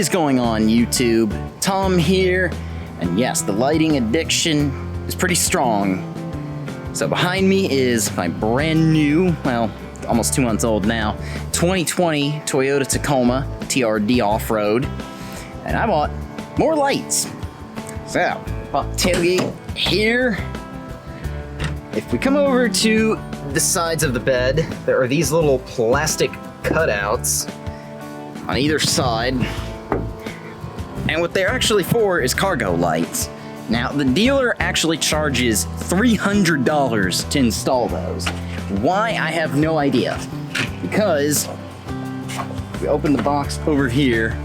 is going on, YouTube? Tom here, and yes, the lighting addiction is pretty strong. So behind me is my brand new, well, almost 2 months old now, 2020 Toyota Tacoma TRD off-road, and I bought more lights. So, bought tailgate here. If we come over to the sides of the bed, there are these little plastic cutouts on either side. And what they're actually for is cargo lights. Now, the dealer actually charges $300 to install those. Why, I have no idea. Because, if we open the box over here,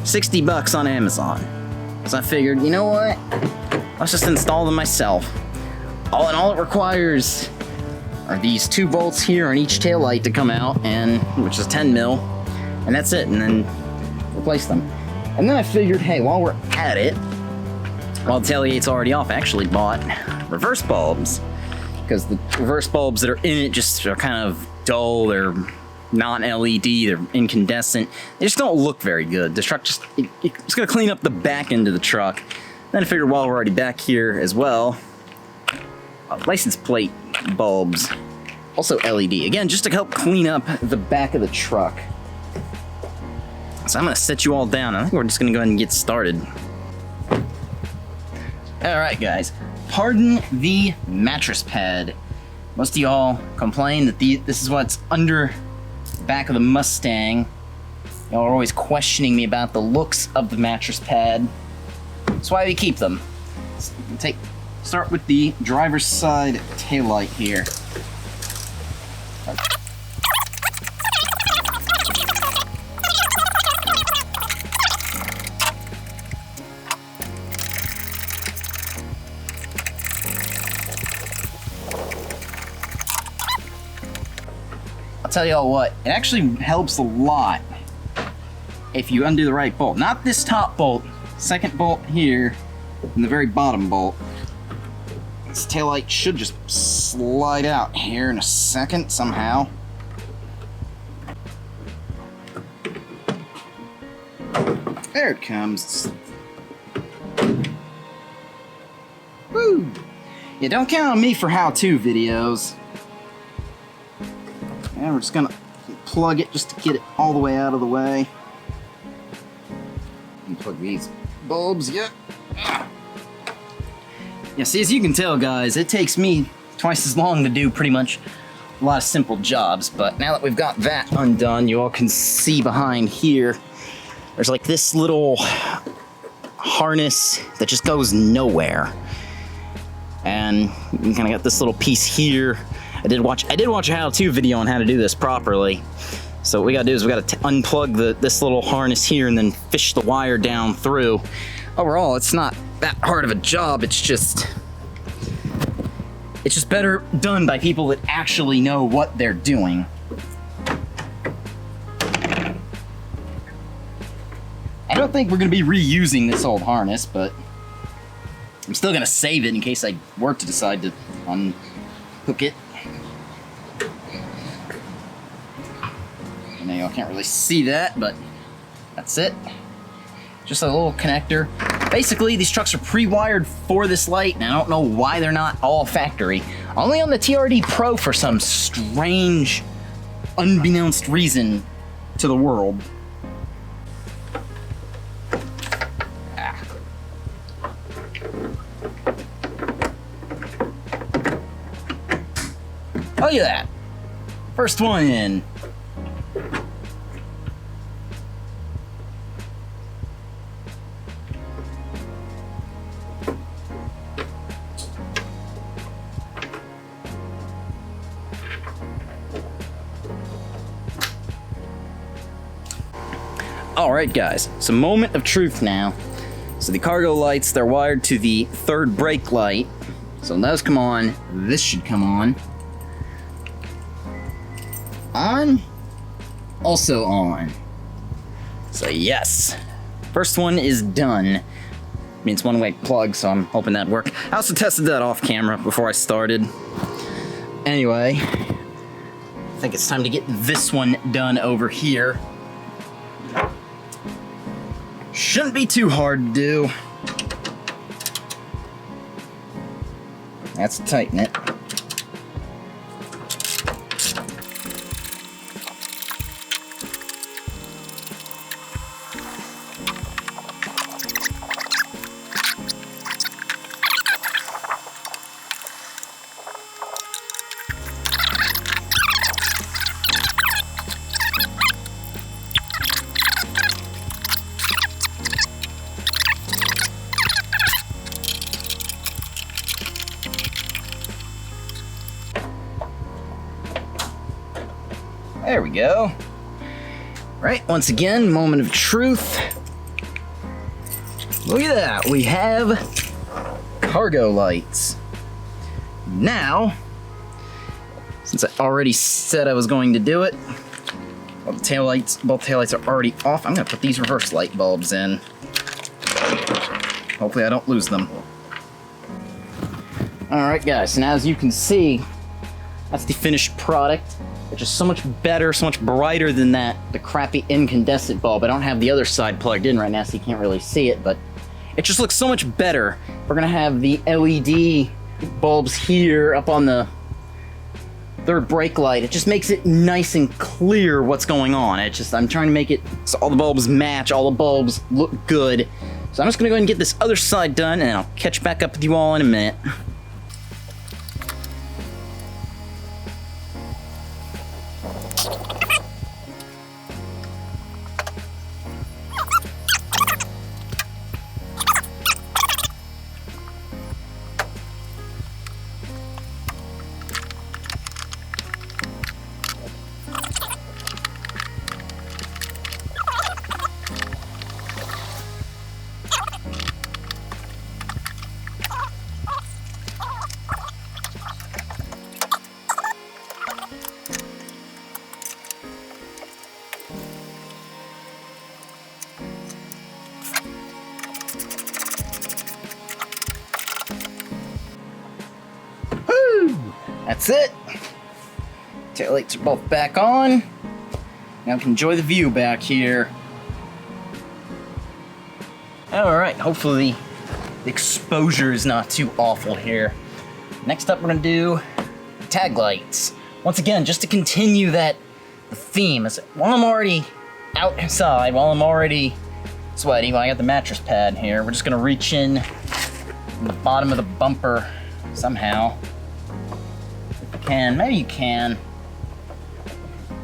60 bucks on Amazon. So I figured, you know what? Let's just install them myself. All it requires are these 2 bolts here on each tail light to come out, and which is 10 mil, and that's it, and then replace them. And then I figured, hey, while we're at it, while the tailgate's already off, I actually bought reverse bulbs, because the reverse bulbs that are in it just are kind of dull, they're non-LED, they're incandescent, they just don't look very good. The truck it's gonna clean up the back end of the truck. Then I figured while we're already back here as well, license plate bulbs, also LED, again, just to help clean up the back of the truck. So I'm gonna set you all down. I think we're just gonna go ahead and get started. Alright guys, pardon the mattress pad. Most of y'all complain that this is what's under the back of the Mustang. Y'all are always questioning me about the looks of the mattress pad. That's why we keep them. Start with the driver's side taillight here. I'll tell y'all what, it actually helps a lot if you undo the right bolt. Not this top bolt, second bolt here, and the very bottom bolt. This taillight should just slide out here in a second somehow. There it comes. Woo! Yeah, don't count on me for how-to videos. And we're just gonna plug it just to get it all the way out of the way. And plug these bulbs, yeah. Yeah, see, as you can tell, guys, it takes me twice as long to do pretty much a lot of simple jobs, but now that we've got that undone, you all can see behind here, there's like this little harness that just goes nowhere. And you kind of got this little piece here. I did watch a how-to video on how to do this properly. So what we gotta do is we gotta unplug this little harness here and then fish the wire down through. Overall, it's not that hard of a job, it's just better done by people that actually know what they're doing. I don't think we're gonna be reusing this old harness, but I'm still gonna save it in case I were to decide to unhook it. I know y'all can't really see that, but that's it. Just a little connector. Basically, these trucks are pre-wired for this light, and I don't know why they're not all factory. Only on the TRD Pro for some strange, unbeknownst reason to the world. Look at that. First one in. Alright guys, so moment of truth now. So the cargo lights, they're wired to the third brake light. So when those come on, this should come on. On. Also on. So yes, first one is done. I mean, it's one-way plug, so I'm hoping that'd work. I also tested that off camera before I started. Anyway, I think it's time to get this one done over here. Shouldn't be too hard to do. That's tighten it. There we go. Right, once again, moment of truth. Look at that, we have cargo lights. Now, since I already said I was going to do it, well, the taillights, both taillights are already off. I'm gonna put these reverse light bulbs in. Hopefully I don't lose them. Alright guys, and as you can see, that's the finished product. It's just so much better, so much brighter than the crappy incandescent bulb. I don't have the other side plugged in right now, so you can't really see it, but it just looks so much better. We're gonna have the LED bulbs here up on the third brake light. It just makes it nice and clear what's going on. I'm trying to make it so all the bulbs match, all the bulbs look good. So I'm just gonna go ahead and get this other side done, and I'll catch back up with you all in a minute. That's it. Taillights are both back on. Now we can enjoy the view back here. Alright, hopefully the exposure is not too awful here. Next up we're gonna do tag lights. Once again, just to continue the theme. While I'm already outside, while I'm already sweaty, while I got the mattress pad here, we're just gonna reach in the bottom of the bumper somehow. Maybe you can.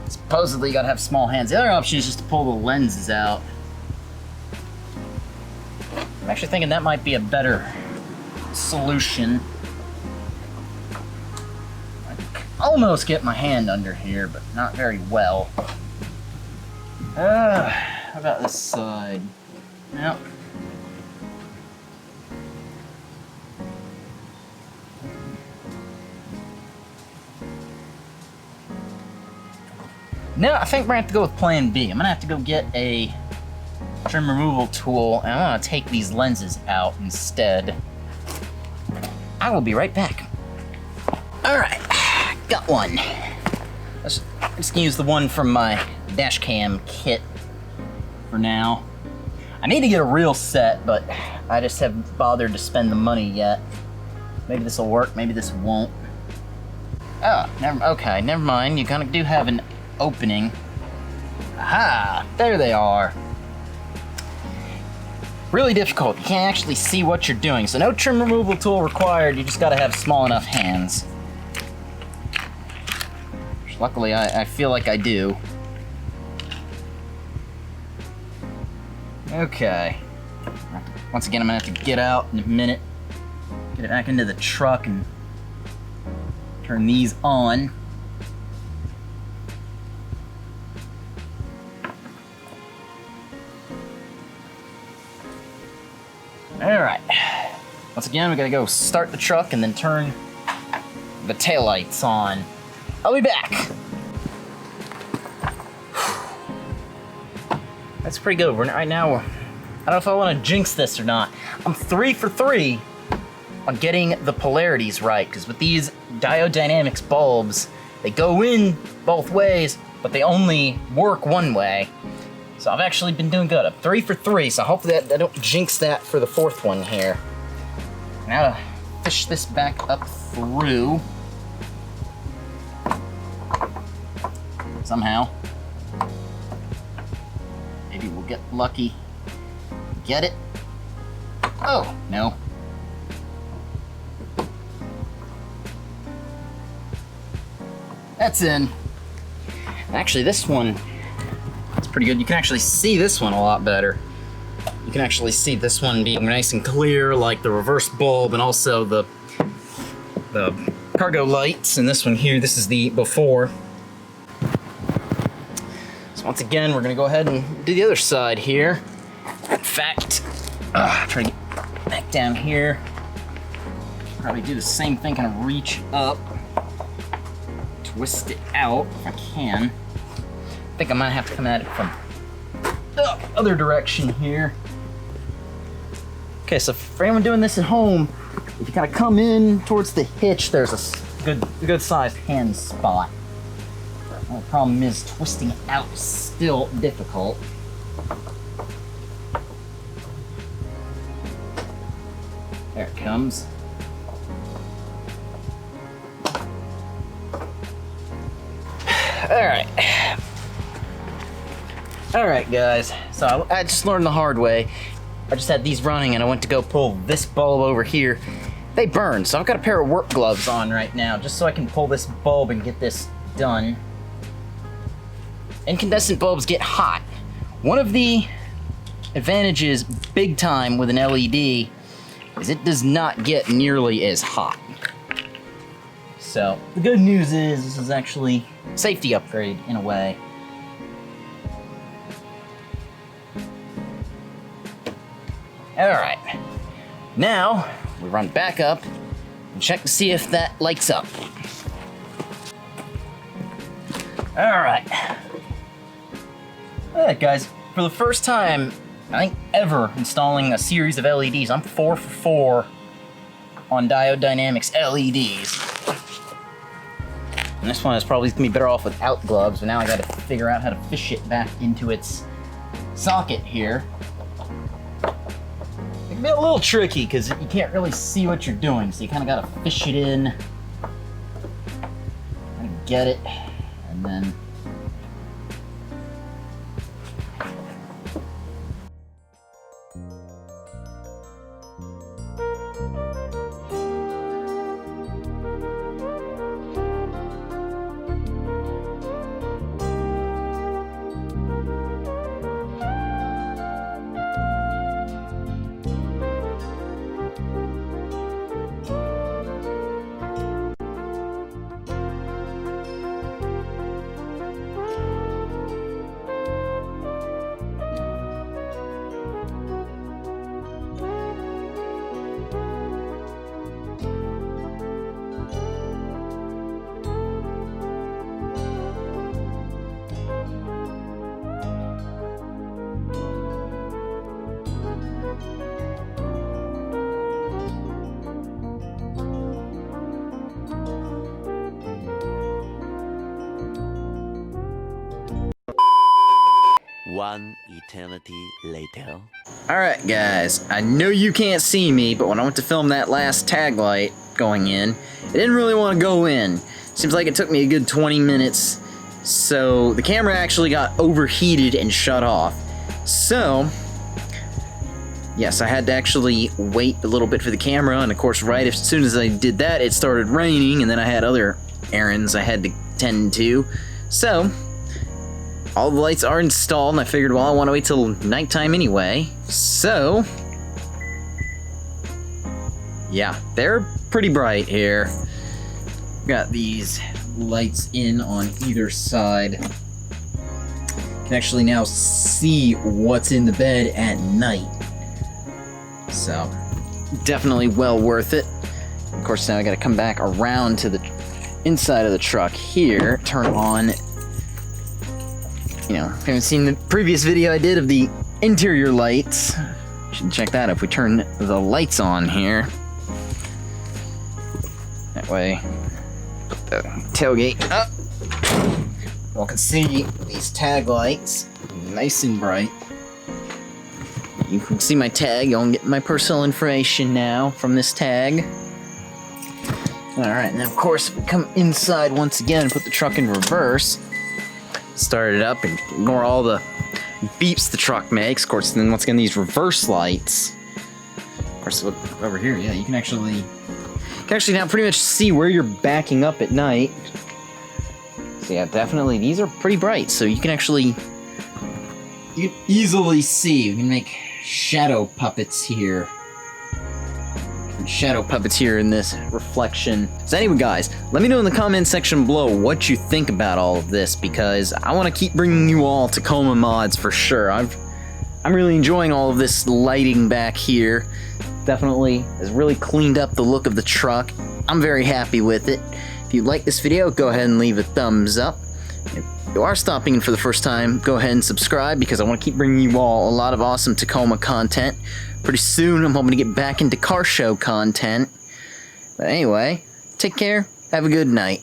Supposedly you gotta have small hands. The other option is just to pull the lenses out. I'm actually thinking that might be a better solution. I can almost get my hand under here, but not very well. How about this side? Nope. No, I think we're gonna have to go with plan B. I'm gonna have to go get a trim removal tool, and I'm gonna take these lenses out instead. I will be right back. All right, got one. I'm just gonna use the one from my dash cam kit for now. I need to get a real set, but I just haven't bothered to spend the money yet. Maybe this will work, maybe this won't. Oh, never mind. You kind of do have an opening. Aha! There they are. Really difficult. You can't actually see what you're doing, so no trim removal tool required. You just gotta have small enough hands. Which luckily, I feel like I do. Okay. Once again, I'm gonna have to get out in a minute, get it back into the truck, and turn these on. Alright, once again we gotta go start the truck and then turn the taillights on. I'll be back! That's pretty good. Right now, I don't know if I want to jinx this or not. I'm 3 for 3 on getting the polarities right, because with these diode dynamics bulbs, they go in both ways, but they only work one way. So I've actually been doing good. I'm 3 for 3, so hopefully I don't jinx that for the 4th one here. Now to fish this back up through. Somehow. Maybe we'll get lucky. Get it? Oh, no. That's in. Actually, this one is pretty good. You can actually see this one a lot better. You can actually see this one being nice and clear, like the reverse bulb and also the cargo lights. And this one here, this is the before. So once again, we're gonna go ahead and do the other side here. In fact, try to get back down here. Probably do the same thing, kind of reach up, twist it out if I can. I think I might have to come at it from the other direction here. Okay, so for anyone doing this at home, if you kind of come in towards the hitch, there's a good sized hand spot. The problem is twisting it out is still difficult. There it comes. Alright guys, so I just learned the hard way. I just had these running and I went to go pull this bulb over here. They burn, so I've got a pair of work gloves on right now just so I can pull this bulb and get this done. Incandescent bulbs get hot. One of the advantages, big time, with an LED is it does not get nearly as hot. So the good news is this is actually a safety upgrade in a way. Alright, now we run back up and check to see if that lights up. Alright. Alright guys, for the first time, I think ever, installing a series of LEDs, I'm 4 for 4 on Diode Dynamics LEDs. And this one is probably gonna be better off without gloves, but now I gotta figure out how to fish it back into its socket here. It can be a little tricky because you can't really see what you're doing, so you kind of got to fish it in and get it, and then One eternity later. Alright guys, I know you can't see me, but when I went to film that last tag light going in, I didn't really want to go in. Seems like it took me a good 20 minutes, so the camera actually got overheated and shut off. So, yes, I had to actually wait a little bit for the camera, and of course right as soon as I did that, it started raining, and then I had other errands I had to tend to. So, all the lights are installed, and I figured, well, I want to wait till nighttime anyway. So, yeah, they're pretty bright here. Got these lights in on either side. Can actually now see what's in the bed at night. So, definitely well worth it. Of course, now I gotta come back around to the inside of the truck here, turn on. You know, if you haven't seen the previous video I did of the interior lights, you should check that out if we turn the lights on here. That way, put the tailgate up. You all can see these tag lights. nice and bright. You can see my tag. You'll get my personal information now from this tag. Alright, and then of course, we come inside once again and put the truck in reverse. Start it up and ignore all the beeps the truck makes. Of course, then once again, these reverse lights. Of course, look over here. Yeah, you can actually now pretty much see where you're backing up at night. So yeah, definitely, these are pretty bright. So you can easily see. You can make shadow puppets here. Shadow puppets here in this reflection. So anyway, guys, let me know in the comment section below what you think about all of this, because I want to keep bringing you all Tacoma mods for sure. I'm really enjoying all of this lighting back here. Definitely has really cleaned up the look of the truck. I'm very happy with it. If you like this video, go ahead and leave a thumbs up. If you are stopping in for the first time, go ahead and subscribe, because I want to keep bringing you all a lot of awesome Tacoma content. Pretty soon, I'm hoping to get back into car show content. But anyway, take care, have a good night.